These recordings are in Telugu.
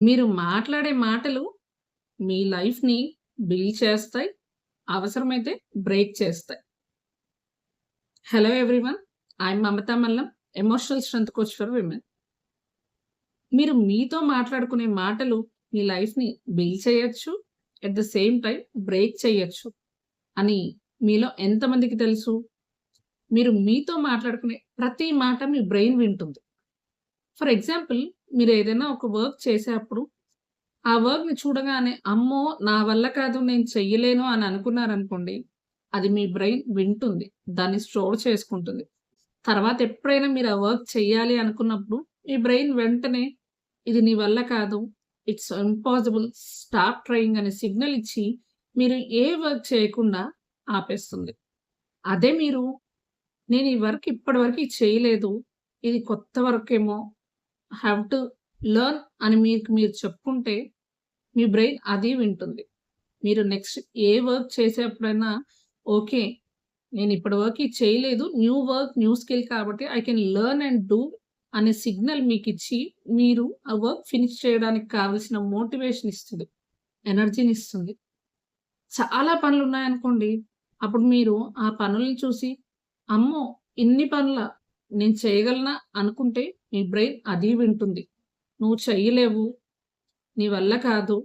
మీరు మాట్లాడే మాటలు మీ లైఫ్‌ని బిల్డ్ చేస్తాయి. అవసరమైతే బ్రేక్ చేస్తాయి. Hello everyone. I'm Mamata Mallam, emotional strength coach for women. మీరు మీతో మాట్లాడుకునే మాటలు మీ లైఫ్‌ని బిల్డ్ చేయొచ్చు. At the same time break చేయొచ్చు అని మీలో ఎంతమందికి తెలుసు? మీరు మీతో మాట్లాడుకునే ప్రతి మాట మీ బ్రెయిన్ వింటుంది. ఫర్ ఎగ్జాంపుల్, మీరు ఏదైనా ఒక వర్క్ చేసేప్పుడు ఆ వర్క్‌ని చూడగానే, అమ్మో! నా వల్ల కాదు, నేను చెయ్యలేను అని అనుకున్నారనుకోండి, అది మీ బ్రెయిన్ వింటుంది. దాన్ని స్టోర్ చేసుకుంటుంది. తర్వాత ఎప్పుడైనా మీరు ఆ వర్క్ చెయ్యాలి అనుకున్నప్పుడు, మీ బ్రెయిన్ వెంటనే ఇది నీ వల్ల కాదు, ఇట్స్ ఇంపాసిబుల్, స్టాప్ ట్రైయింగ్ అనే సిగ్నల్ ఇచ్చి, మీరు ఏ వర్క్ చేయకుండా ఆపేస్తుంది. అదే మీరు, నేను ఈ వర్క్ ఇప్పటివరకు ఇది చేయలేదు, ఇది కొత్త వర్కేమో, హావ్ టు లెర్న్ అని మీకు మీరు చెప్పుకుంటే మీ బ్రెయిన్ అది వింటుంది. మీరు నెక్స్ట్ ఏ వర్క్ చేసేప్పుడైనా ఓకే, నేను ఇప్పటి వరకు ఇది చేయలేదు. న్యూ వర్క్, న్యూ స్కిల్ కాబట్టి I can learn and do అనే సిగ్నల్ మీకిచ్చి, మీరు ఆ వర్క్ ఫినిష్ చేయడానికి కావాల్సిన మోటివేషన్ ఇస్తది. ఎనర్జీనిస్తుంది. చాలా పనులున్నాయనుకోండి, అప్పుడు మీరు ఆ పనుల్ని చూసి, అమ్మో! ఇన్ని పనులా? నేను చేయగలనా? అనుకుంటే మీ బ్రెయిన్ అది వింటుంది. నువ్వు చెయ్యలేవు, నీ వల్ల కాదు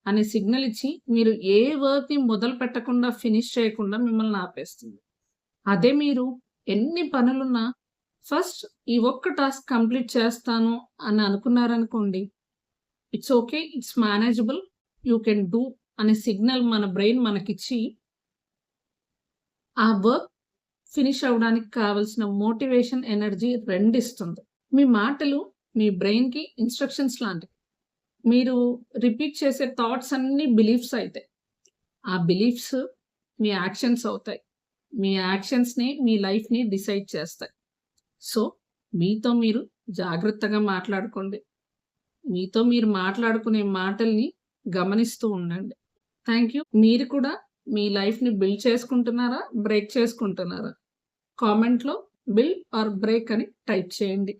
అనే సిగ్నల్ ఇచ్చి, మీరు ఏ వర్క్‌ని మొదలు పెట్టకుండా, ఫినిష్ చేయకుండా మిమ్మల్ని ఆపేస్తుంది. అదే మీరు ఎన్ని పనులున్నా ఫస్ట్ ఈ ఒక్క టాస్క్ కంప్లీట్ చేస్తాను అని అనుకున్నారనుకోండి, it's okay. It's manageable. You can do అనే సిగ్నల్ మన బ్రెయిన్ మనకిచ్చి, ఆ వర్క్ ఫినిష్ అవ్వడానికి కావాల్సిన మోటివేషన్, ఎనర్జీ రెండిస్తుంది. మీ మాటలు మీ బ్రెయిన్‌కి ఇన్‌స్ట్రక్షన్స్ లాంటివి. మీరు రిపీట్ చేసే థాట్స్ అన్నీ బిలీఫ్స్ అయితాయి. ఆ బిలీఫ్స్ మీ యాక్షన్స్ అవుతాయి. మీ యాక్షన్స్‌ని మీ లైఫ్‌ని డిసైడ్ చేస్తాయి. సో, మీతో మీరు జాగ్రత్తగా మాట్లాడుకోండి. మీతో మీరు మాట్లాడుకునే మాటల్ని గమనిస్తూ ఉండండి. Thank you. మీరు కూడా మీ లైఫ్‌ని బిల్డ్ చేసుకుంటున్నారా? బ్రేక్ చేసుకుంటున్నారా? కామెంట్‌లో బిల్డ్ ఆర్ బ్రేక్ అని టైప్ చేయండి.